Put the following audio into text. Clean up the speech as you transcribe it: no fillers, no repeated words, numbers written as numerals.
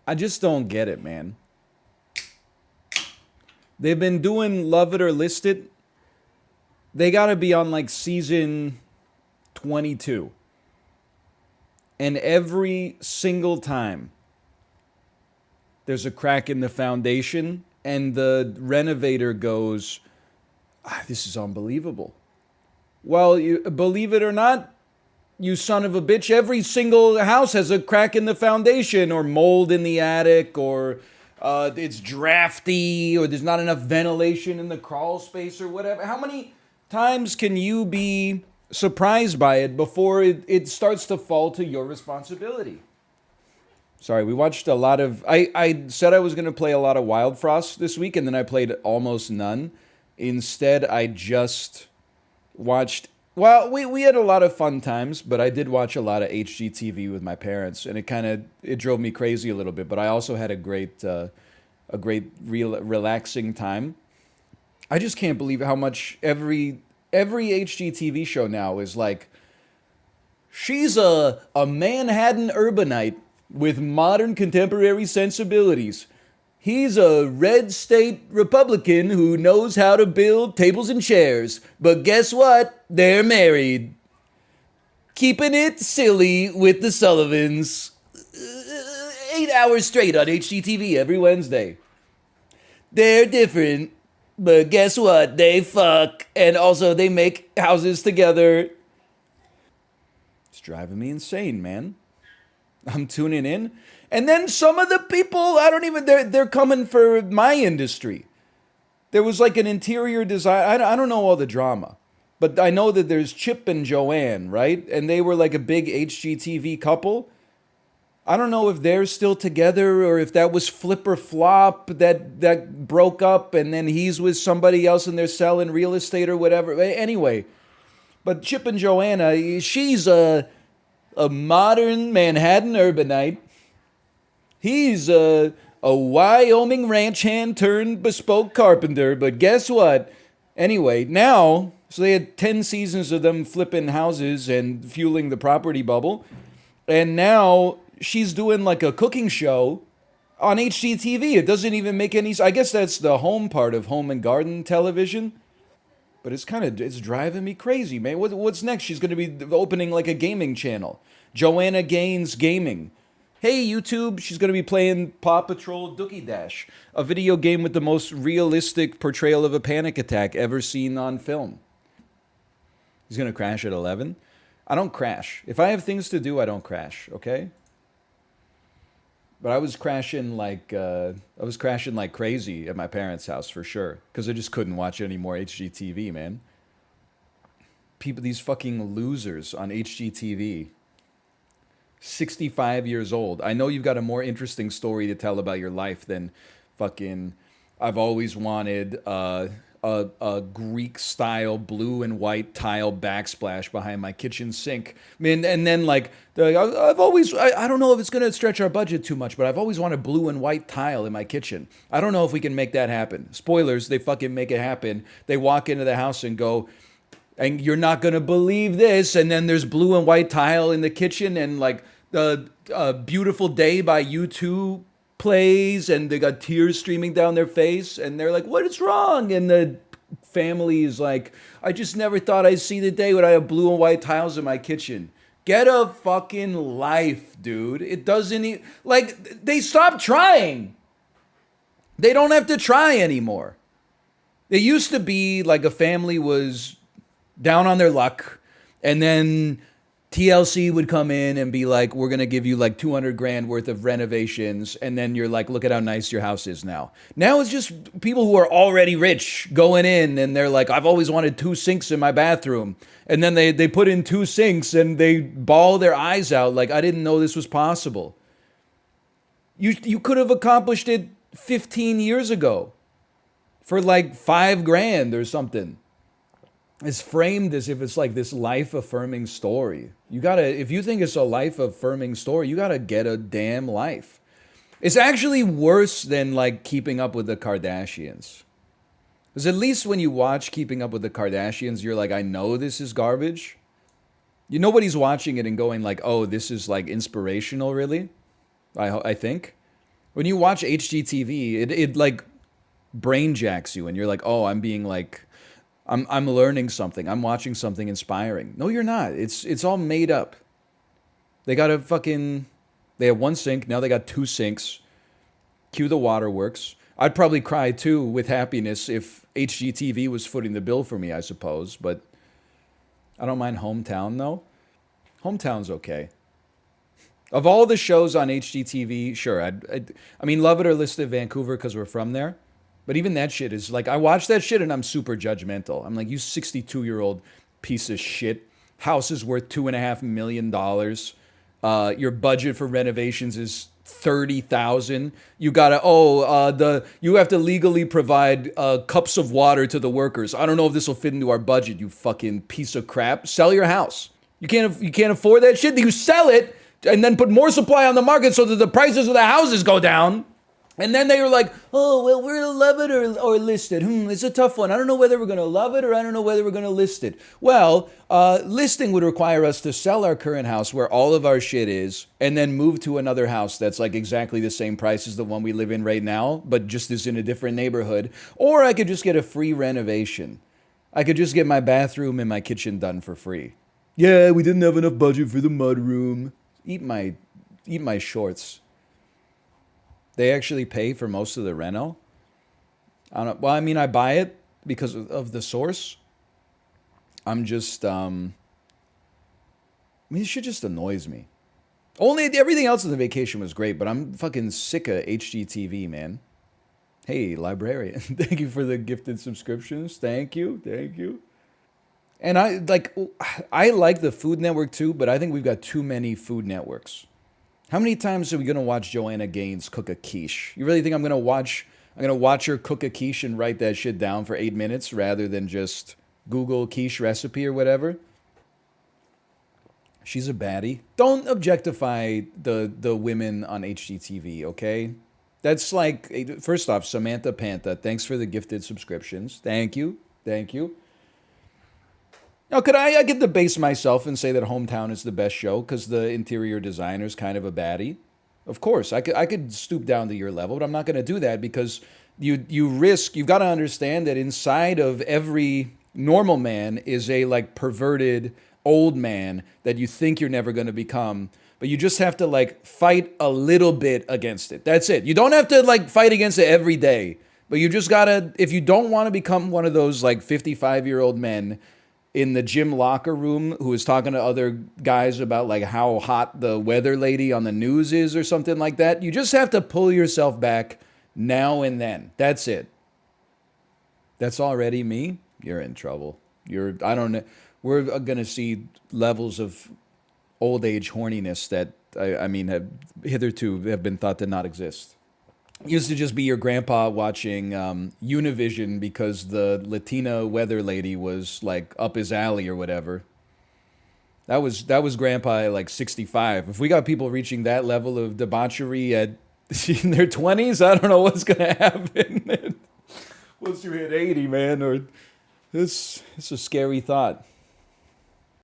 I just don't get it, man. They've been doing Love It or List It. They gotta be on like season 22. And every single time there's a crack in the foundation, and the renovator goes, This is unbelievable. Well, you believe it or not, you son of a bitch, every single house has a crack in the foundation, or mold in the attic, or it's drafty, or there's not enough ventilation in the crawl space, or whatever. How many times can you be surprised by it before it starts to fall to your responsibility? Sorry, we watched a lot of. I said I was going to play a lot of Wild Frost this week, and then I played almost none. Instead, I just watched. Well, we had a lot of fun times, but I did watch a lot of HGTV with my parents, and it drove me crazy a little bit. But I also had a great relaxing time. I just can't believe how much every HGTV show now is like, she's a Manhattan urbanite with modern contemporary sensibilities. He's a red state Republican who knows how to build tables and chairs. But guess what? They're married. Keeping it silly with the Sullivans. 8 hours straight on HGTV every Wednesday. They're different, but guess what? They fuck. And also they make houses together. It's driving me insane, man. I'm tuning in. And then some of the people, I don't even, they're coming for my industry. There was like an interior design, I don't know all the drama, but I know that there's Chip and Joanne, right? And they were like a big HGTV couple. I don't know if they're still together or if that was Flip or Flop that broke up and then he's with somebody else and they're selling real estate or whatever. Anyway, but Chip and Joanna, she's a modern Manhattan urbanite. He's a Wyoming ranch hand turned bespoke carpenter, but guess what? Anyway, now, so they had 10 seasons of them flipping houses and fueling the property bubble, and now she's doing like a cooking show on HGTV. It doesn't even make any. I guess that's the home part of home and garden television. But it's driving me crazy, man. What's next? She's going to be opening like a gaming channel. Joanna Gaines Gaming. Hey, YouTube, she's going to be playing Paw Patrol Dookie Dash, a video game with the most realistic portrayal of a panic attack ever seen on film. He's going to crash at 11. I don't crash. If I have things to do, I don't crash, okay? But I was crashing like crazy at my parents' house for sure, because I just couldn't watch any more HGTV, man. People, these fucking losers on HGTV. 65 years old. I know you've got a more interesting story to tell about your life than fucking. I've always wanted a Greek style blue and white tile backsplash behind my kitchen sink. I mean, and then like I've always I don't know if it's gonna stretch our budget too much, but I've always wanted blue and white tile in my kitchen. I don't know if we can make that happen. Spoilers, they fucking make it happen. They walk into the house and go, and you're not gonna believe this. And then there's blue and white tile in the kitchen, and like the Beautiful Day by U2 plays, and they got tears streaming down their face, and they're like, "What is wrong?" And the family is like, "I just never thought I'd see the day when I have blue and white tiles in my kitchen." Get a fucking life, dude. It doesn't like they stopped trying. They don't have to try anymore. It used to be like a family was down on their luck, and then TLC would come in and be like, "We're gonna give you like 200 grand worth of renovations," and then you're like, "Look at how nice your house is now." Now it's just people who are already rich going in, and they're like, "I've always wanted 2 sinks in my bathroom," and then they put in 2 sinks and they bawl their eyes out like, "I didn't know this was possible." You could have accomplished it 15 years ago for like 5 grand or something. It's framed as if it's like this life affirming story. If you think it's a life affirming story, you gotta get a damn life. It's actually worse than like Keeping Up with the Kardashians. Because at least when you watch Keeping Up with the Kardashians, you're like, I know this is garbage. Nobody's watching it and going like, oh, this is like inspirational, really. I think. When you watch HGTV, it like brain jacks you, and you're like, oh, I'm being like, I'm learning something. I'm watching something inspiring. No, you're not. It's all made up. They got a fucking. They have one sink. Now they got two sinks. Cue the waterworks. I'd probably cry too with happiness if HGTV was footing the bill for me, I suppose. But I don't mind Hometown though. Hometown's okay. Of all the shows on HGTV, sure. I mean, love it or list it Vancouver because we're from there. But even that shit is like, I watch that shit and I'm super judgmental. I'm like, you 62-year-old piece of shit. House is worth $2.5 million. Your budget for renovations is 30,000. You gotta you have to legally provide cups of water to the workers. I don't know if this will fit into our budget. You fucking piece of crap. Sell your house. You can't afford that shit. You sell it and then put more supply on the market so that the prices of the houses go down. And then they were like, oh, well, we're going to love it or list it. It's a tough one. I don't know whether we're going to love it or I don't know whether we're going to list it. Well, listing would require us to sell our current house where all of our shit is and then move to another house that's like exactly the same price as the one we live in right now, but just is in a different neighborhood. Or I could just get a free renovation. I could just get my bathroom and my kitchen done for free. Yeah, we didn't have enough budget for the mudroom. Eat my shorts. They actually pay for most of the reno. I don't know. Well, I mean, I buy it because of the source. I'm just, I mean, this shit just annoys me. Only everything else in the vacation was great, but I'm fucking sick of HGTV, man. Hey, librarian, thank you for the gifted subscriptions. Thank you. And I like the Food Network too, but I think we've got too many food networks. How many times are we gonna watch Joanna Gaines cook a quiche? You really think I'm gonna watch her cook a quiche and write that shit down for 8 minutes rather than just Google quiche recipe or whatever? She's a baddie. Don't objectify the women on HGTV, okay? That's like, first off, Samantha Pantha, thanks for the gifted subscriptions. Thank you. Now, could I get to base myself and say that Hometown is the best show because the interior designer is kind of a baddie? Of course, I could stoop down to your level, but I'm not going to do that because you've got to understand that inside of every normal man is a like perverted old man that you think you're never going to become, but you just have to like fight a little bit against it. That's it. You don't have to like fight against it every day, but you just got to, if you don't want to become one of those like 55-year-old men in the gym locker room who is talking to other guys about like how hot the weather lady on the news is or something like that. You just have to pull yourself back now and then. That's it. That's already me. You're in trouble. I don't know. We're going to see levels of old age horniness that I mean have hitherto have been thought to not exist. Used to just be your grandpa watching Univision because the Latina weather lady was like up his alley or whatever. That was grandpa at like 65. If we got people reaching that level of debauchery at in their 20s, I don't know what's gonna happen. Once you hit 80, man, or it's a scary thought.